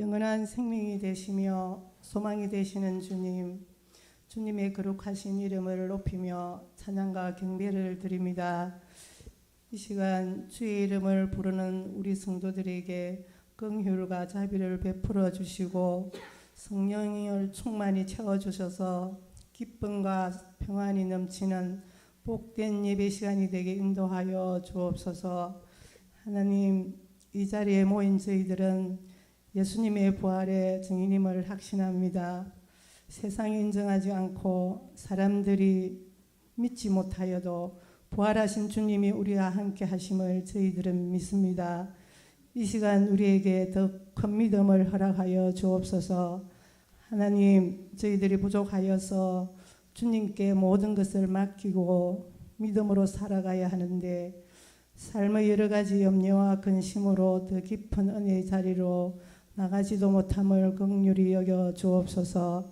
영원한 생명이 되시며 소망이 되시는 주님, 주님의 거룩하신 이름을 높이며 찬양과 경배를 드립니다. 이 시간 주의 이름을 부르는 우리 성도들에게 긍휼과 자비를 베풀어 주시고 성령을 충만히 채워주셔서 기쁨과 평안이 넘치는 복된 예배 시간이 되게 인도하여 주옵소서. 하나님, 이 자리에 모인 저희들은 예수님의 부활의 증인임을 확신합니다. 세상이 인정하지 않고 사람들이 믿지 못하여도 부활하신 주님이 우리와 함께 하심을 저희들은 믿습니다. 이 시간 우리에게 더 큰 믿음을 허락하여 주옵소서. 하나님, 저희들이 부족하여서 주님께 모든 것을 맡기고 믿음으로 살아가야 하는데 삶의 여러 가지 염려와 근심으로 더 깊은 은혜의 자리로 나가지도 못함을 긍휼히 여겨 주옵소서.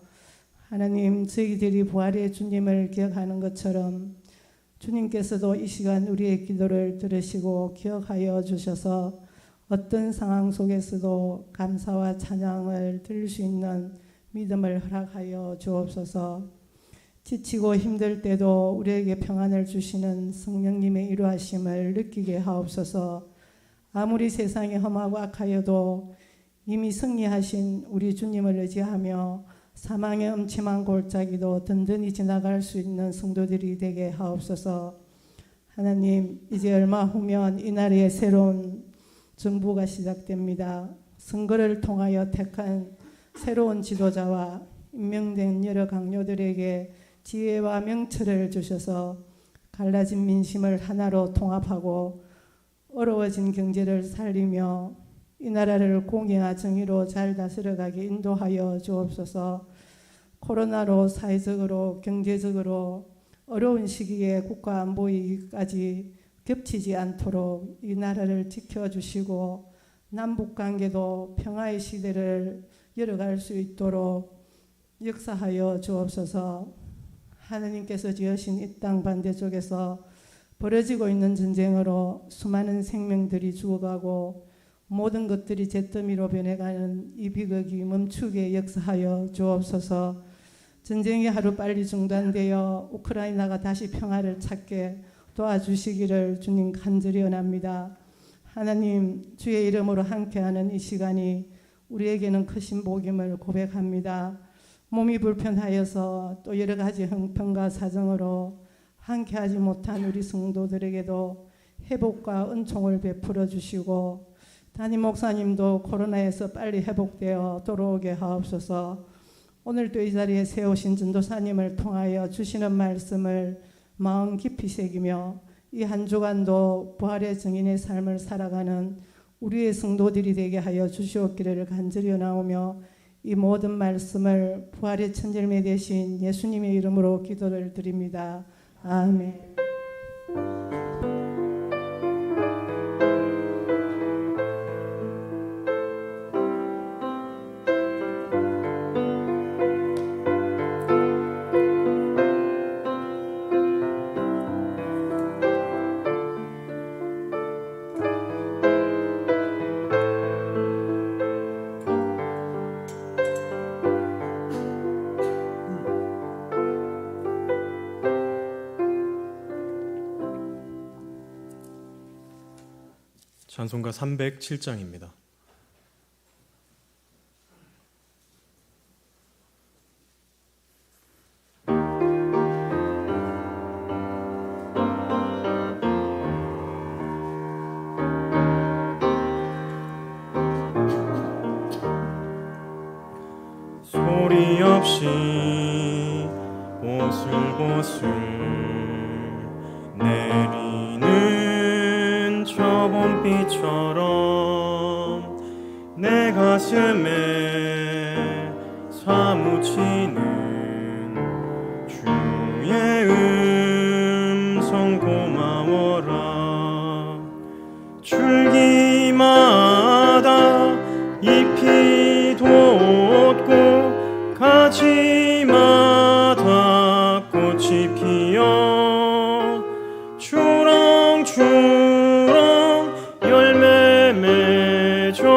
하나님, 저희들이 부활의 주님을 기억하는 것처럼 주님께서도 이 시간 우리의 기도를 들으시고 기억하여 주셔서 어떤 상황 속에서도 감사와 찬양을 드릴 수 있는 믿음을 허락하여 주옵소서. 지치고 힘들 때도 우리에게 평안을 주시는 성령님의 일하심을 느끼게 하옵소서. 아무리 세상이 험하고 악하여도 이미 승리하신 우리 주님을 의지하며 사망의 음침한 골짜기도 든든히 지나갈 수 있는 성도들이 되게 하옵소서. 하나님, 이제 얼마 후면 이 나라의 새로운 정부가 시작됩니다. 선거를 통하여 택한 새로운 지도자와 임명된 여러 강요들에게 지혜와 명철을 주셔서 갈라진 민심을 하나로 통합하고 어려워진 경제를 살리며 이 나라를 공의와 정의로 잘 다스려가게 인도하여 주옵소서. 코로나로 사회적으로 경제적으로 어려운 시기에 국가 안보위까지 겹치지 않도록 이 나라를 지켜주시고 남북관계도 평화의 시대를 열어갈 수 있도록 역사하여 주옵소서. 하나님께서 지으신 이 땅 반대쪽에서 벌어지고 있는 전쟁으로 수많은 생명들이 죽어가고 모든 것들이 잿더미로 변해가는 이 비극이 멈추게 역사하여 주옵소서. 전쟁이 하루빨리 중단되어 우크라이나가 다시 평화를 찾게 도와주시기를 주님 간절히 원합니다. 하나님, 주의 이름으로 함께하는 이 시간이 우리에게는 크신 복임을 고백합니다. 몸이 불편하여서 또 여러 가지 형편과 사정으로 함께하지 못한 우리 성도들에게도 회복과 은총을 베풀어 주시고 담임 목사님도 코로나에서 빨리 회복되어 돌아오게 하옵소서. 오늘도 이 자리에 세우신 전도사님을 통하여 주시는 말씀을 마음 깊이 새기며 이 한 주간도 부활의 증인의 삶을 살아가는 우리의 성도들이 되게 하여 주시옵기를 간절히 원하오며 이 모든 말씀을 부활의 천절매 되신 예수님의 이름으로 기도를 드립니다. 아멘. 찬송가 307장입니다. 소리 없이 보슬보슬 내리는 저 봄비처럼 내 가슴에 사무치는 주의 음성 고마워라. 줄기마다 잎이 돋고 가지마다 꽃이 피어 주렁주렁 열매 맺어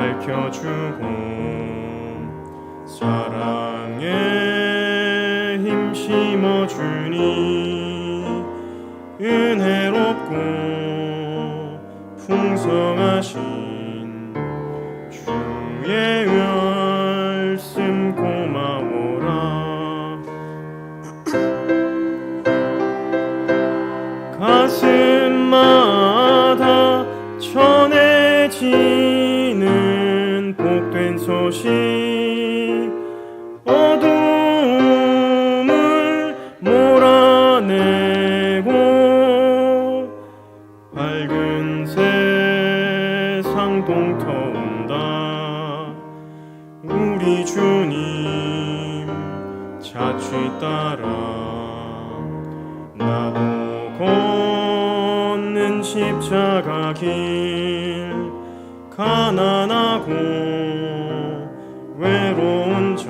밝혀주고 사랑에 힘 심어주니 은혜롭고 풍성하신 주의 말씀 고마워라. 가슴마다 전해지는 복된 소식, 어둠을 몰아내고 밝은 세상 동터온다. 우리 주님 자취 따라 나도 걷는 십자가 길, 가난하고 외로운 자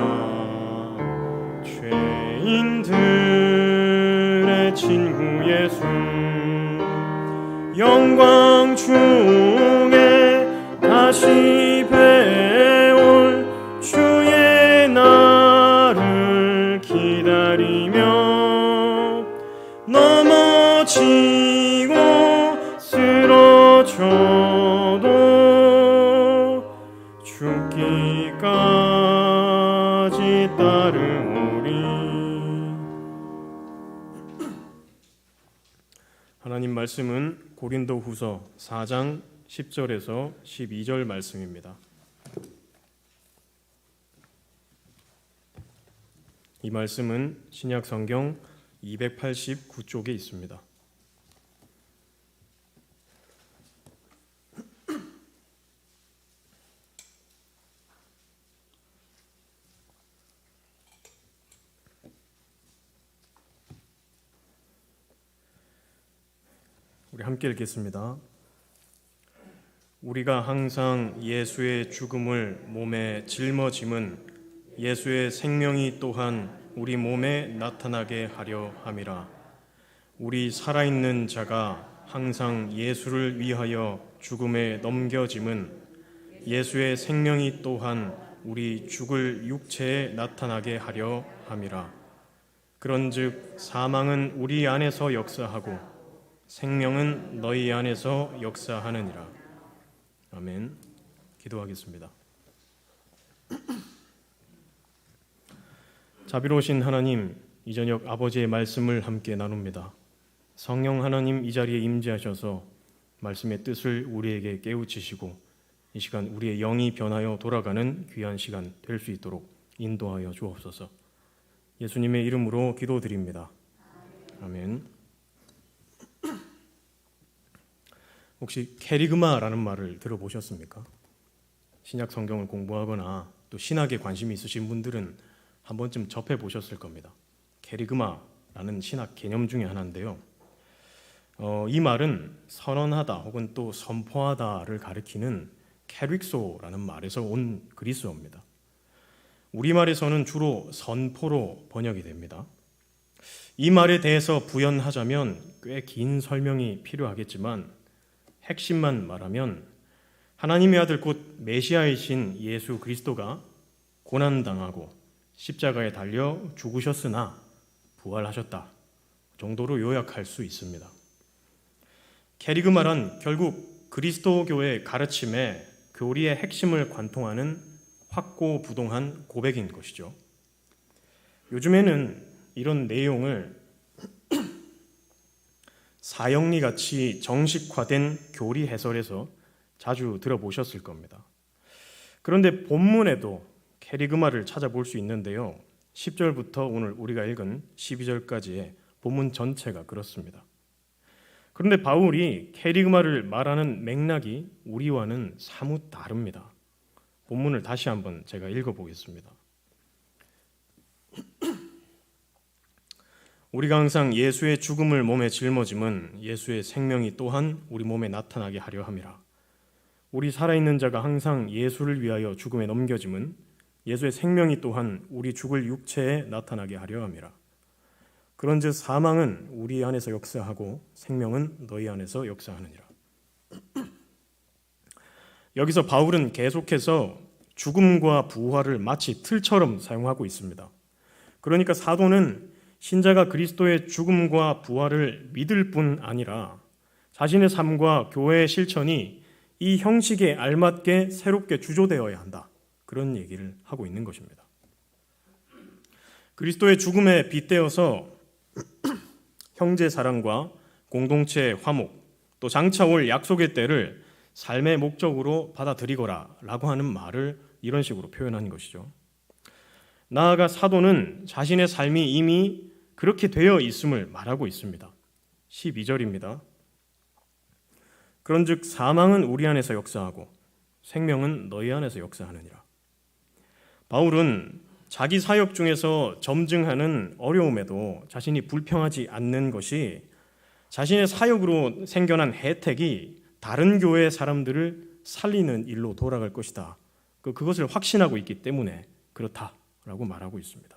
죄인들의 친구 예수, 영광 중에 다시 배울 주의 날을 기다리며 넘어지고 쓰러져도 죽기까지 따르오리. 하나님 말씀은 고린도후서 4장 10절에서 12절 말씀입니다. 이 말씀은 신약 성경 289쪽에 있습니다. 우리 함께 읽겠습니다. 우리가 항상 예수의 죽음을 몸에 짊어짐은 예수의 생명이 또한 우리 몸에 나타나게 하려 함이라. 우리 살아있는 자가 항상 예수를 위하여 죽음에 넘겨짐은 예수의 생명이 또한 우리 죽을 육체에 나타나게 하려 함이라. 그런즉 사망은 우리 안에서 역사하고 생명은 너희 안에서 역사하느니라. 아멘. 기도하겠습니다. 자비로우신 하나님, 이 저녁 아버지의 말씀을 함께 나눕니다. 성령 하나님 이 자리에 임재하셔서 말씀의 뜻을 우리에게 깨우치시고 이 시간 우리의 영이 변하여 돌아가는 귀한 시간 될 수 있도록 인도하여 주옵소서. 예수님의 이름으로 기도드립니다. 아멘. 혹시 캐리그마라는 말을 들어보셨습니까? 신약 성경을 공부하거나 또 신학에 관심이 있으신 분들은 한 번쯤 접해보셨을 겁니다. 캐리그마라는 신학 개념 중에 하나인데요. 이 말은 선언하다 혹은 또 선포하다를 가리키는 캐릭소라는 말에서 온 그리스어입니다. 우리말에서는 주로 선포로 번역이 됩니다. 이 말에 대해서 부연하자면 꽤 긴 설명이 필요하겠지만 핵심만 말하면 하나님의 아들 곧 메시아이신 예수 그리스도가 고난당하고 십자가에 달려 죽으셨으나 부활하셨다 정도로 요약할 수 있습니다. 캐리그마란 결국 그리스도교의 가르침에 교리의 핵심을 관통하는 확고부동한 고백인 것이죠. 요즘에는 이런 내용을 사형리같이 정식화된 교리 해설에서 자주 들어보셨을 겁니다. 그런데 본문에도 캐리그마를 찾아볼 수 있는데요. 10절부터 오늘 우리가 읽은 12절까지의 본문 전체가 그렇습니다. 그런데 바울이 캐리그마를 말하는 맥락이 우리와는 사뭇 다릅니다. 본문을 다시 한번 제가 읽어보겠습니다. 우리가 항상 예수의 죽음을 몸에 짊어짐은 예수의 생명이 또한 우리 몸에 나타나게 하려 함이라. 우리 살아있는 자가 항상 예수를 위하여 죽음에 넘겨짐은 예수의 생명이 또한 우리 죽을 육체에 나타나게 하려 함이라. 그런즉 사망은 우리 안에서 역사하고 생명은 너희 안에서 역사하느니라. 여기서 바울은 계속해서 죽음과 부활을 마치 틀처럼 사용하고 있습니다. 그러니까 사도는 신자가 그리스도의 죽음과 부활을 믿을 뿐 아니라 자신의 삶과 교회의 실천이 이 형식에 알맞게 새롭게 주조되어야 한다. 그런 얘기를 하고 있는 것입니다. 그리스도의 죽음에 빗대어서 형제 사랑과 공동체 화목, 또 장차 올 약속의 때를 삶의 목적으로 받아들이거라 라고 하는 말을 이런 식으로 표현한 것이죠. 나아가 사도는 자신의 삶이 이미 그렇게 되어 있음을 말하고 있습니다. 12절입니다. 그런즉 사망은 우리 안에서 역사하고 생명은 너희 안에서 역사하느니라. 바울은 자기 사역 중에서 점증하는 어려움에도 자신이 불평하지 않는 것이 자신의 사역으로 생겨난 혜택이 다른 교회의 사람들을 살리는 일로 돌아갈 것이다. 그것을 확신하고 있기 때문에 그렇다라고 말하고 있습니다.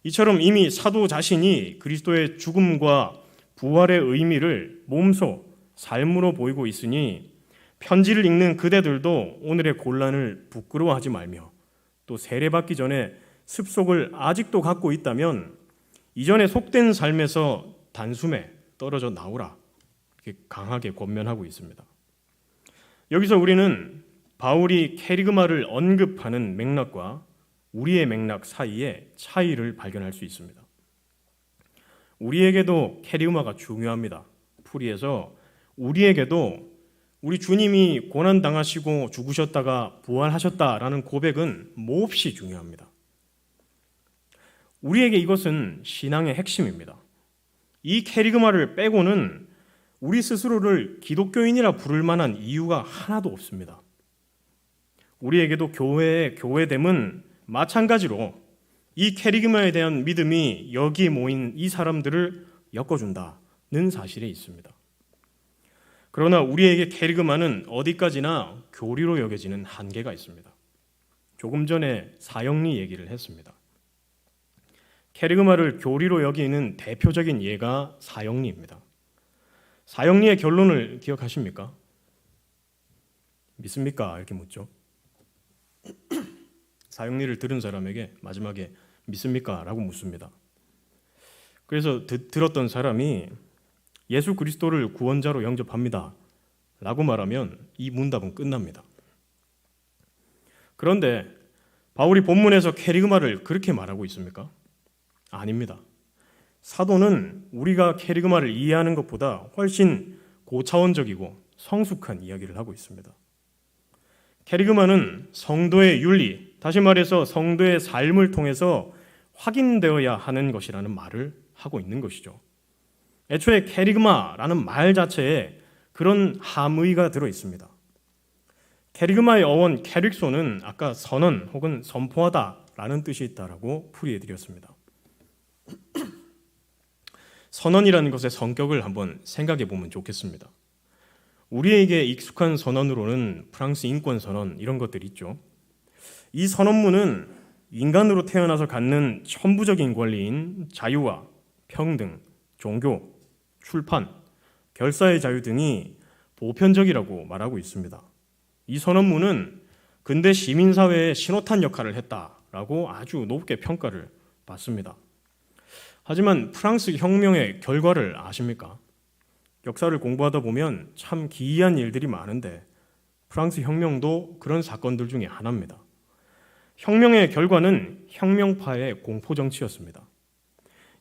이처럼 이미 사도 자신이 그리스도의 죽음과 부활의 의미를 몸소 삶으로 보이고 있으니 편지를 읽는 그대들도 오늘의 곤란을 부끄러워하지 말며 또 세례받기 전에 습속을 아직도 갖고 있다면 이전에 속된 삶에서 단숨에 떨어져 나오라 이렇게 강하게 권면하고 있습니다. 여기서 우리는 바울이 캐리그마를 언급하는 맥락과 우리의 맥락 사이에 차이를 발견할 수 있습니다. 우리에게도 캐리그마가 중요합니다. 풀이에서 우리에게도 우리 주님이 고난당하시고 죽으셨다가 부활하셨다라는 고백은 몹시 중요합니다. 우리에게 이것은 신앙의 핵심입니다. 이 캐리그마를 빼고는 우리 스스로를 기독교인이라 부를 만한 이유가 하나도 없습니다. 우리에게도 교회의 교회됨은 마찬가지로 이 캐리그마에 대한 믿음이 여기 모인 이 사람들을 엮어준다는 사실에 있습니다. 그러나 우리에게 캐리그마는 어디까지나 교리로 여겨지는 한계가 있습니다. 조금 전에 사형리 얘기를 했습니다. 캐리그마를 교리로 여기는 대표적인 예가 사형리입니다. 사형리의 결론을 기억하십니까? 믿습니까? 이렇게 묻죠. 사형리를 들은 사람에게 마지막에 믿습니까? 라고 묻습니다. 그래서 들었던 사람이 예수 그리스도를 구원자로 영접합니다 라고 말하면 이 문답은 끝납니다. 그런데 바울이 본문에서 캐리그마를 그렇게 말하고 있습니까? 아닙니다. 사도는 우리가 캐리그마를 이해하는 것보다 훨씬 고차원적이고 성숙한 이야기를 하고 있습니다. 캐리그마는 성도의 윤리, 다시 말해서 성도의 삶을 통해서 확인되어야 하는 것이라는 말을 하고 있는 것이죠. 애초에 캐리그마라는 말 자체에 그런 함의가 들어 있습니다. 캐리그마의 어원 캐릭소는 아까 선언 혹은 선포하다라는 뜻이 있다라고 풀이해 드렸습니다. 선언이라는 것의 성격을 한번 생각해 보면 좋겠습니다. 우리에게 익숙한 선언으로는 프랑스 인권 선언 이런 것들이 있죠. 이 선언문은 인간으로 태어나서 갖는 천부적인 권리인 자유와 평등, 종교, 출판, 결사의 자유 등이 보편적이라고 말하고 있습니다. 이 선언문은 근대 시민사회의 신호탄 역할을 했다라고 아주 높게 평가를 받습니다. 하지만 프랑스 혁명의 결과를 아십니까? 역사를 공부하다 보면 참 기이한 일들이 많은데 프랑스 혁명도 그런 사건들 중에 하나입니다. 혁명의 결과는 혁명파의 공포정치였습니다.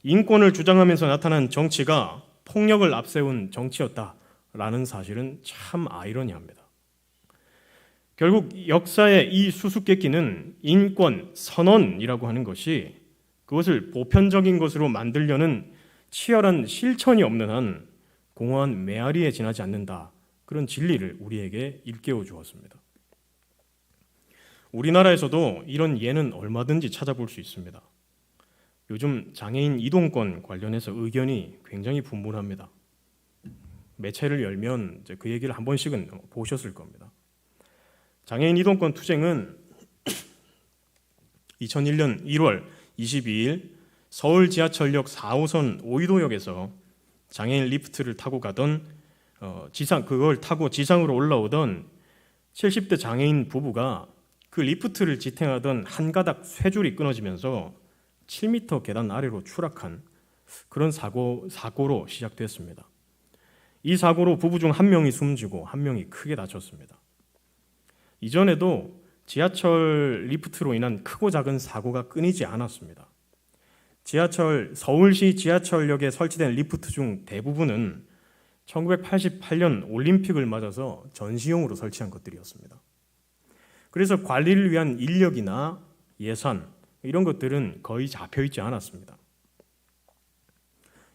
인권을 주장하면서 나타난 정치가 폭력을 앞세운 정치였다라는 사실은 참 아이러니합니다. 결국 역사의 이 수수께끼는 인권, 선언이라고 하는 것이 그것을 보편적인 것으로 만들려는 치열한 실천이 없는 한 공허한 메아리에 지나지 않는다. 그런 진리를 우리에게 일깨워 주었습니다. 우리나라에서도 이런 예는 얼마든지 찾아볼 수 있습니다. 요즘 장애인 이동권 관련해서 의견이 굉장히 분분합니다. 매체를 열면 이제 그 얘기를 한 번씩은 보셨을 겁니다. 장애인 이동권 투쟁은 2001년 1월 22일 서울 지하철역 4호선 오이도역에서 장애인 리프트를 타고 가던 그걸 타고 지상으로 올라오던 70대 장애인 부부가 그 리프트를 지탱하던 한 가닥 쇠줄이 끊어지면서 7m 계단 아래로 추락한 그런 사고로 시작됐습니다. 이 사고로 부부 중 한 명이 숨지고 한 명이 크게 다쳤습니다. 이전에도 지하철 리프트로 인한 크고 작은 사고가 끊이지 않았습니다. 서울시 지하철역에 설치된 리프트 중 대부분은 1988년 올림픽을 맞아서 전시용으로 설치한 것들이었습니다. 그래서 관리를 위한 인력이나 예산 이런 것들은 거의 잡혀있지 않았습니다.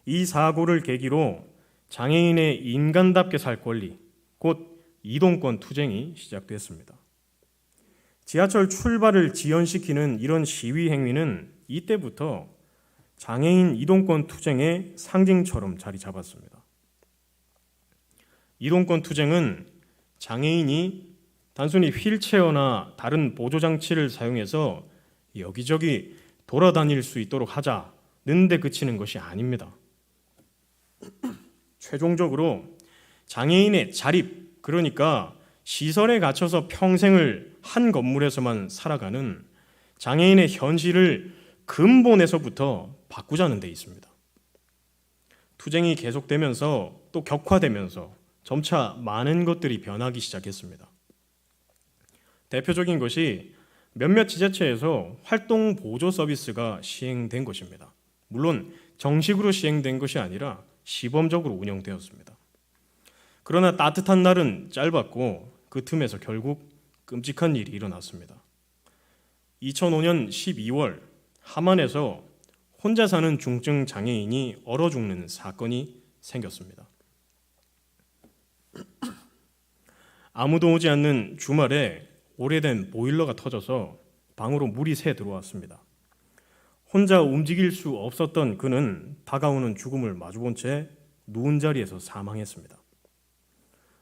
이 사고를 계기로 장애인의 인간답게 살 권리, 곧 이동권 투쟁이 시작됐습니다. 지하철 출발을 지연시키는 이런 시위 행위는 이때부터 장애인 이동권 투쟁의 상징처럼 자리 잡았습니다. 이동권 투쟁은 장애인이 단순히 휠체어나 다른 보조장치를 사용해서 여기저기 돌아다닐 수 있도록 하자는 데 그치는 것이 아닙니다. 최종적으로 장애인의 자립, 그러니까 시설에 갇혀서 평생을 한 건물에서만 살아가는 장애인의 현실을 근본에서부터 바꾸자는 데 있습니다. 투쟁이 계속되면서 또 격화되면서 점차 많은 것들이 변하기 시작했습니다. 대표적인 것이 몇몇 지자체에서 활동 보조 서비스가 시행된 것입니다. 물론 정식으로 시행된 것이 아니라 시범적으로 운영되었습니다. 그러나 따뜻한 날은 짧았고 그 틈에서 결국 끔찍한 일이 일어났습니다. 2005년 12월 함안에서 혼자 사는 중증 장애인이 얼어 죽는 사건이 생겼습니다. 아무도 오지 않는 주말에 오래된 보일러가 터져서 방으로 물이 새 들어왔습니다. 혼자 움직일 수 없었던 그는 다가오는 죽음을 마주본 채 누운 자리에서 사망했습니다.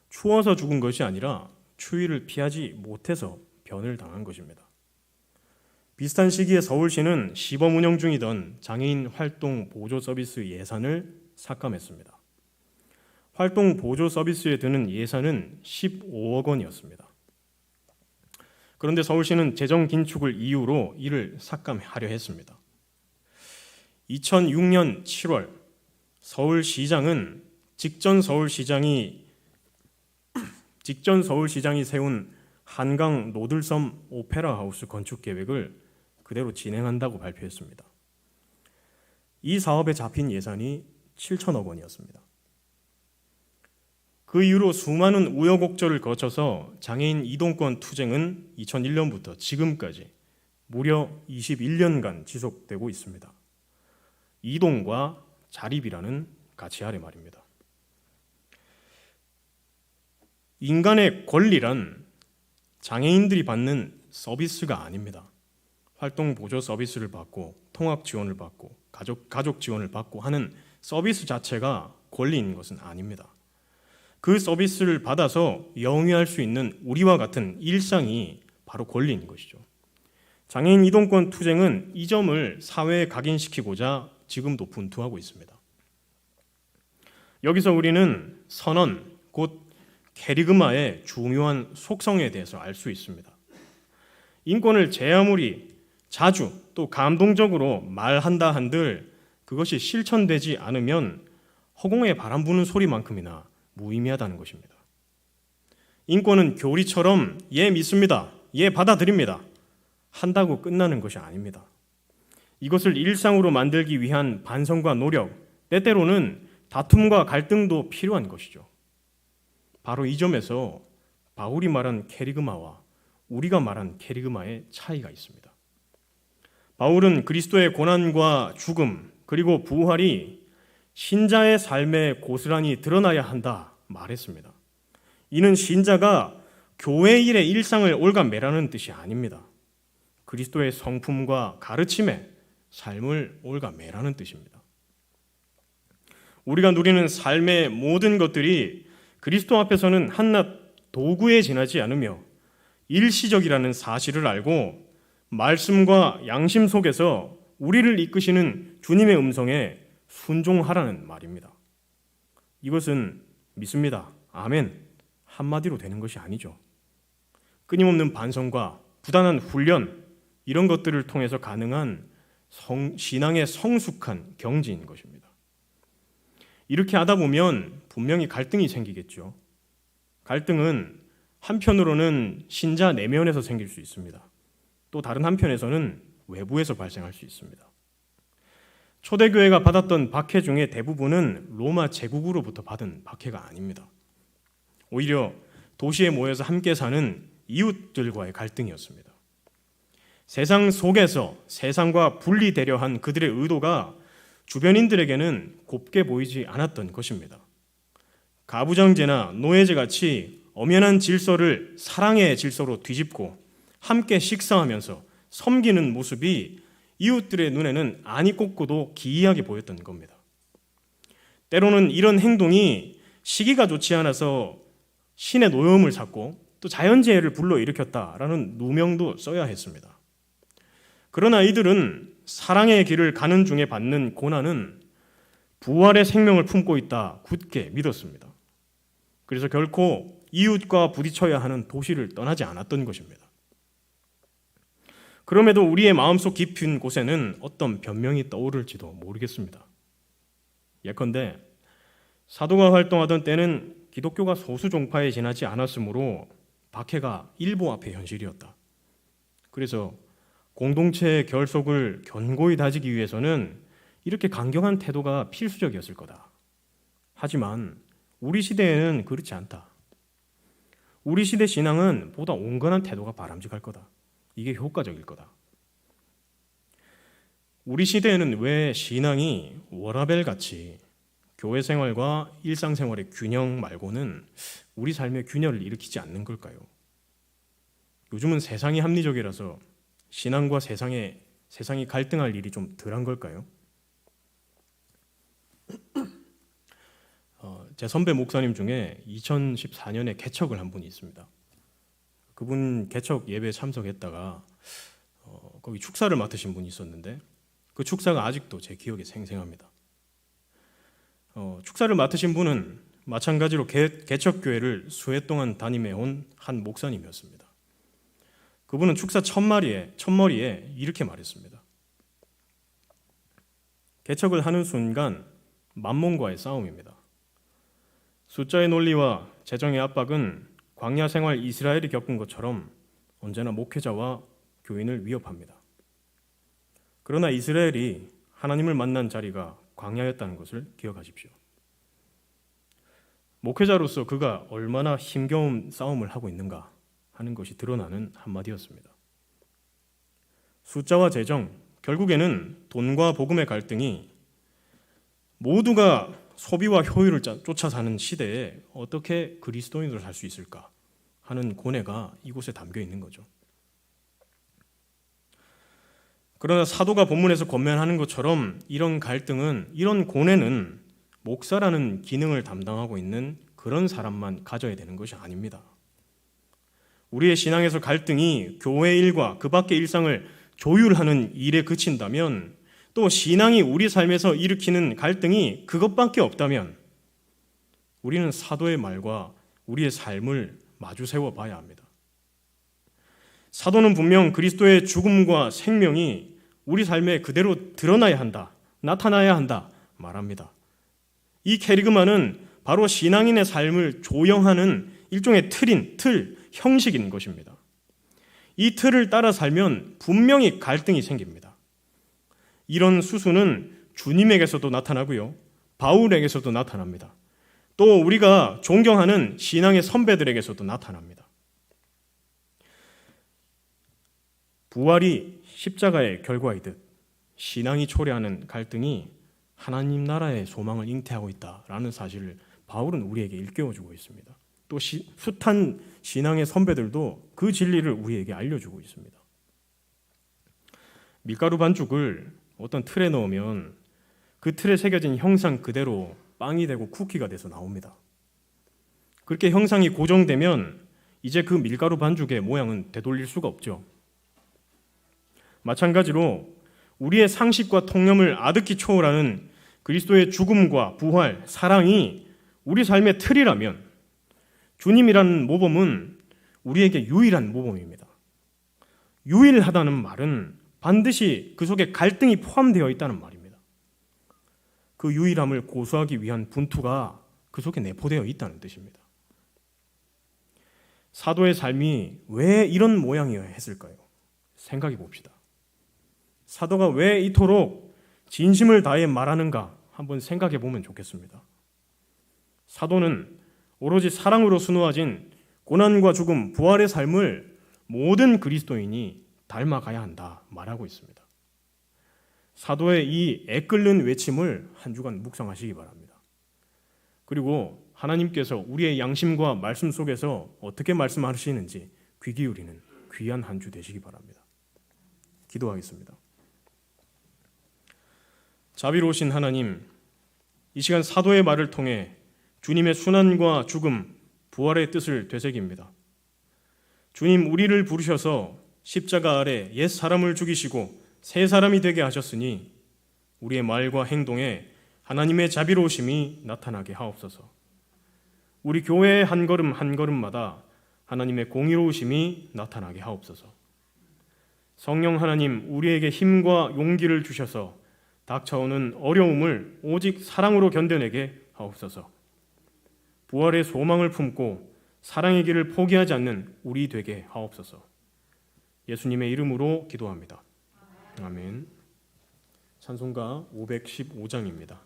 추워서 죽은 것이 아니라 추위를 피하지 못해서 변을 당한 것입니다. 비슷한 시기에 서울시는 시범 운영 중이던 장애인 활동 보조 서비스 예산을 삭감했습니다. 활동 보조 서비스에 드는 예산은 15억 원이었습니다. 그런데 서울시는 재정 긴축을 이유로 이를 삭감하려 했습니다. 2006년 7월 서울시장은 직전 서울시장이 세운 한강 노들섬 오페라 하우스 건축 계획을 그대로 진행한다고 발표했습니다. 이 사업에 잡힌 예산이 7천억 원이었습니다. 그 이후로 수많은 우여곡절을 거쳐서 장애인 이동권 투쟁은 2001년부터 지금까지 무려 21년간 지속되고 있습니다. 이동과 자립이라는 가치 아래 말입니다. 인간의 권리란 장애인들이 받는 서비스가 아닙니다. 활동 보조 서비스를 받고 통학 지원을 받고 가족 지원을 받고 하는 서비스 자체가 권리인 것은 아닙니다. 그 서비스를 받아서 영위할 수 있는 우리와 같은 일상이 바로 권리인 것이죠. 장애인 이동권 투쟁은 이 점을 사회에 각인시키고자 지금도 분투하고 있습니다. 여기서 우리는 선언, 곧 캐리그마의 중요한 속성에 대해서 알 수 있습니다. 인권을 제 아무리 자주 또 감동적으로 말한다 한들 그것이 실천되지 않으면 허공에 바람 부는 소리만큼이나 무의미하다는 것입니다. 인권은 교리처럼 예 믿습니다, 예 받아들입니다 한다고 끝나는 것이 아닙니다. 이것을 일상으로 만들기 위한 반성과 노력, 때때로는 다툼과 갈등도 필요한 것이죠. 바로 이 점에서 바울이 말한 캐리그마와 우리가 말한 캐리그마의 차이가 있습니다. 바울은 그리스도의 고난과 죽음 그리고 부활이 신자의 삶에 고스란히 드러나야 한다 말했습니다. 이는 신자가 교회 일의 일상을 올가매라는 뜻이 아닙니다. 그리스도의 성품과 가르침에 삶을 올가매라는 뜻입니다. 우리가 누리는 삶의 모든 것들이 그리스도 앞에서는 한낱 도구에 지나지 않으며 일시적이라는 사실을 알고 말씀과 양심 속에서 우리를 이끄시는 주님의 음성에 순종하라는 말입니다. 이것은 믿습니다, 아멘 한마디로 되는 것이 아니죠. 끊임없는 반성과 부단한 훈련, 이런 것들을 통해서 가능한 신앙의 성숙한 경지인 것입니다. 이렇게 하다 보면 분명히 갈등이 생기겠죠. 갈등은 한편으로는 신자 내면에서 생길 수 있습니다. 또 다른 한편에서는 외부에서 발생할 수 있습니다. 초대교회가 받았던 박해 중에 대부분은 로마 제국으로부터 받은 박해가 아닙니다. 오히려 도시에 모여서 함께 사는 이웃들과의 갈등이었습니다. 세상 속에서 세상과 분리되려 한 그들의 의도가 주변인들에게는 곱게 보이지 않았던 것입니다. 가부장제나 노예제 같이 엄연한 질서를 사랑의 질서로 뒤집고 함께 식사하면서 섬기는 모습이 이웃들의 눈에는 안이 꽂고도 기이하게 보였던 겁니다. 때로는 이런 행동이 시기가 좋지 않아서 신의 노여움을 샀고 또 자연재해를 불러일으켰다라는 누명도 써야 했습니다. 그러나 이들은 사랑의 길을 가는 중에 받는 고난은 부활의 생명을 품고 있다 굳게 믿었습니다. 그래서 결코 이웃과 부딪혀야 하는 도시를 떠나지 않았던 것입니다. 그럼에도 우리의 마음속 깊은 곳에는 어떤 변명이 떠오를지도 모르겠습니다. 예컨대 사도가 활동하던 때는 기독교가 소수 종파에 지나지 않았으므로 박해가 일부 앞의 현실이었다. 그래서 공동체의 결속을 견고히 다지기 위해서는 이렇게 강경한 태도가 필수적이었을 거다. 하지만 우리 시대에는 그렇지 않다. 우리 시대 신앙은 보다 온건한 태도가 바람직할 거다. 이게 효과적일 거다. 우리 시대에는 왜 신앙이 워라밸같이 교회 생활과 일상생활의 균형 말고는 우리 삶의 균열을 일으키지 않는 걸까요? 요즘은 세상이 합리적이라서 신앙과 세상이 갈등할 일이 좀 덜한 걸까요? 제 선배 목사님 중에 2014년에 개척을 한 분이 있습니다. 그분 개척 예배에 참석했다가 거기 축사를 맡으신 분이 있었는데 그 축사가 아직도 제 기억에 생생합니다. 축사를 맡으신 분은 마찬가지로 개척교회를 수해 동안 담임해온 한 목사님이었습니다. 그분은 축사 첫머리에 이렇게 말했습니다. 개척을 하는 순간 만몬과의 싸움입니다. 숫자의 논리와 재정의 압박은 광야 생활 이스라엘이 겪은 것처럼 언제나 목회자와 교인을 위협합니다. 그러나 이스라엘이 하나님을 만난 자리가 광야였다는 것을 기억하십시오. 목회자로서 그가 얼마나 힘겨운 싸움을 하고 있는가 하는 것이 드러나는 한마디였습니다. 숫자와 재정, 결국에는 돈과 복음의 갈등이 모두가 소비와 효율을 쫓아 사는 시대에 어떻게 그리스도인으로 살 수 있을까 하는 고뇌가 이곳에 담겨 있는 거죠. 그러나 사도가 본문에서 권면하는 것처럼 이런 갈등은, 이런 고뇌는 목사라는 기능을 담당하고 있는 그런 사람만 가져야 되는 것이 아닙니다. 우리의 신앙에서 갈등이 교회 일과 그 밖의 일상을 조율하는 일에 그친다면, 또 신앙이 우리 삶에서 일으키는 갈등이 그것밖에 없다면 우리는 사도의 말과 우리의 삶을 마주 세워 봐야 합니다. 사도는 분명 그리스도의 죽음과 생명이 우리 삶에 그대로 드러나야 한다, 나타나야 한다 말합니다. 이 캐리그마는 바로 신앙인의 삶을 조형하는 일종의 형식인 것입니다. 이 틀을 따라 살면 분명히 갈등이 생깁니다. 이런 수수는 주님에게서도 나타나고요, 바울에게서도 나타납니다. 또 우리가 존경하는 신앙의 선배들에게서도 나타납니다. 부활이 십자가의 결과이듯 신앙이 초래하는 갈등이 하나님 나라의 소망을 잉태하고 있다라는 사실을 바울은 우리에게 일깨워주고 있습니다. 또 숱한 신앙의 선배들도 그 진리를 우리에게 알려주고 있습니다. 밀가루 반죽을 어떤 틀에 넣으면 그 틀에 새겨진 형상 그대로 빵이 되고 쿠키가 돼서 나옵니다. 그렇게 형상이 고정되면 이제 그 밀가루 반죽의 모양은 되돌릴 수가 없죠. 마찬가지로 우리의 상식과 통념을 아득히 초월하는 그리스도의 죽음과 부활, 사랑이 우리 삶의 틀이라면 주님이라는 모범은 우리에게 유일한 모범입니다. 유일하다는 말은 반드시 그 속에 갈등이 포함되어 있다는 말입니다. 그 유일함을 고수하기 위한 분투가 그 속에 내포되어 있다는 뜻입니다. 사도의 삶이 왜 이런 모양이어야 했을까요? 생각해 봅시다. 사도가 왜 이토록 진심을 다해 말하는가 한번 생각해 보면 좋겠습니다. 사도는 오로지 사랑으로 수놓아진 고난과 죽음, 부활의 삶을 모든 그리스도인이 닮아가야 한다 말하고 있습니다. 사도의 이 애끓는 외침을 한 주간 묵상하시기 바랍니다. 그리고 하나님께서 우리의 양심과 말씀 속에서 어떻게 말씀하시는지 귀 기울이는 귀한 한 주 되시기 바랍니다. 기도하겠습니다. 자비로우신 하나님, 이 시간 사도의 말을 통해 주님의 순환과 죽음, 부활의 뜻을 되새깁니다. 주님, 우리를 부르셔서 십자가 아래 옛 사람을 죽이시고 새 사람이 되게 하셨으니 우리의 말과 행동에 하나님의 자비로우심이 나타나게 하옵소서. 우리 교회의 한 걸음 한 걸음마다 하나님의 공의로우심이 나타나게 하옵소서. 성령 하나님, 우리에게 힘과 용기를 주셔서 닥쳐오는 어려움을 오직 사랑으로 견뎌내게 하옵소서. 부활의 소망을 품고 사랑의 길을 포기하지 않는 우리 되게 하옵소서. 예수님의 이름으로 기도합니다. 아멘. 찬송가 515장입니다.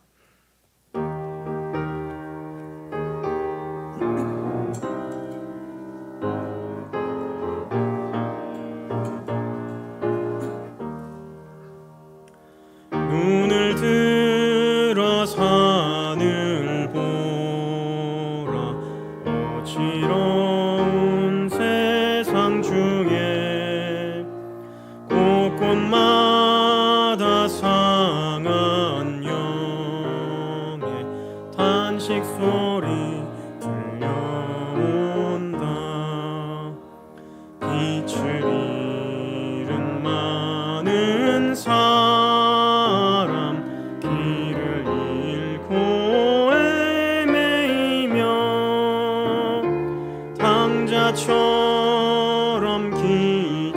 눈을 들어 산을 보라. 어지러운 세상 중에 곳곳마다 상한 영의 탄식 소리 들려온다. 빛을 잃은 많은 사람, 길을 잃고 헤매이며 당자처럼 기진나니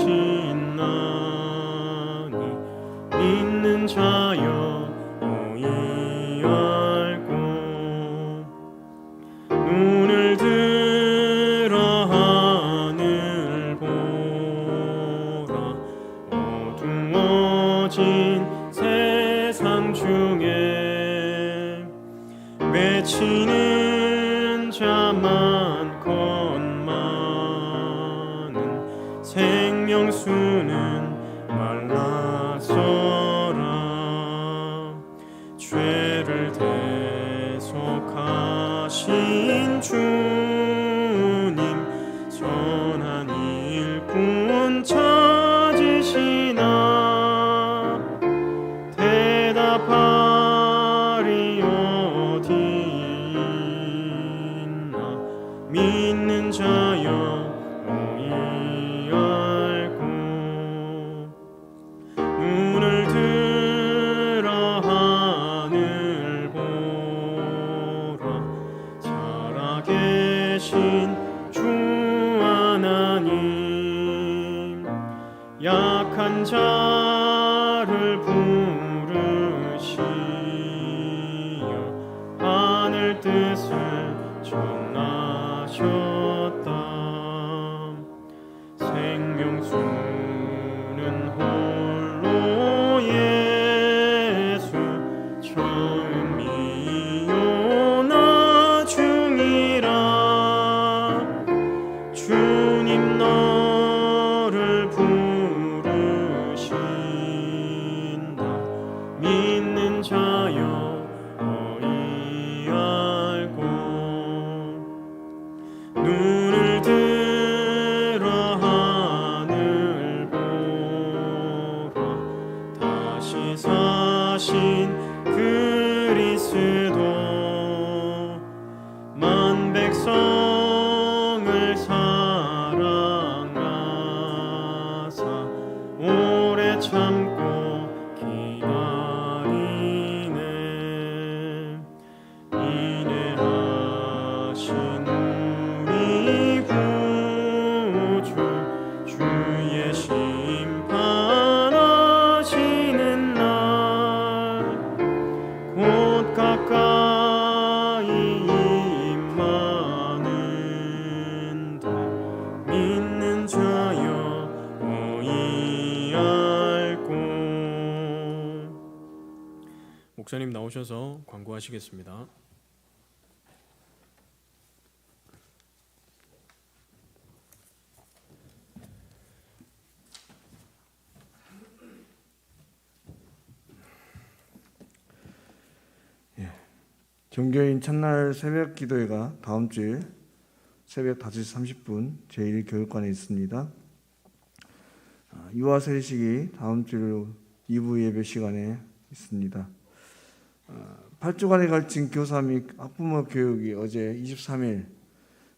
믿는 자여 너희 알고 눈을 들어 하늘 보라. 어두워진 세상 중에 외치는 자 많건만은 생명수는 말라서라. 죄를 대속하신 주님, 선한 일꾼 찾으시나. 대답하리 어디 있나. 믿는 자여 너희 알고 눈을 들어 하늘 보라. 살아계신 주 하나님, 약한 자를 부르시어 하늘 뜻을 전하셨다. 생명수는 홀로 예수, 처음이요 나중이라. 주님 너를 부르신다. 믿는 자여 너희 알고 눈을 들어 하늘 보라. 다시 사신 그리스도, 만 백성을 사랑하사 오래 참고 기다리네. 인내하신 우리 목사님 나오셔서 광고하시겠습니다. 종교인 첫날 새벽 기도회가 다음 주일 새벽 5시 30분 제1교육관에 있습니다. 유아 세식이 다음 주일 2부 예배 시간에 있습니다. 8주간에 걸친 교사 및 학부모 교육이 어제 23일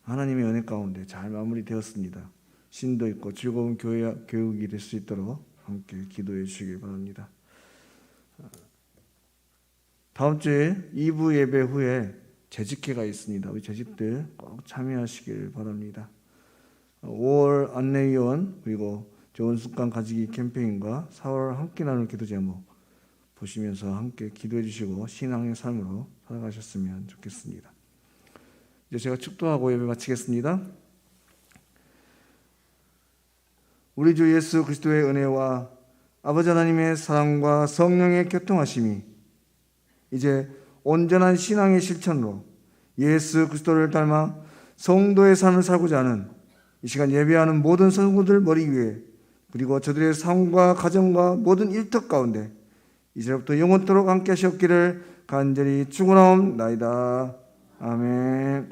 하나님의 은혜 가운데 잘 마무리되었습니다. 신도 있고 즐거운 교육이 될 수 있도록 함께 기도해 주시기 바랍니다. 다음 주에 2부 예배 후에 재직회가 있습니다. 우리 재직들 꼭 참여하시길 바랍니다. 5월 안내위원 그리고 좋은 습관 가지기 캠페인과 4월 함께 나눌 기도 제목 보시면서 함께 기도해 주시고 신앙의 삶으로 살아가셨으면 좋겠습니다. 이제 제가 축도하고 예배 마치겠습니다. 우리 주 예수 그리스도의 은혜와 아버지 하나님의 사랑과 성령의 교통하심이 이제 온전한 신앙의 실천으로 예수 그리스도를 닮아 성도의 삶을 살고자 하는 이 시간 예배하는 모든 성도들 머리 위에 그리고 저들의 삶과 가정과 모든 일터 가운데 이제부터 영원토록 함께 하시옵기를 간절히 축원하옵나이다. 아멘.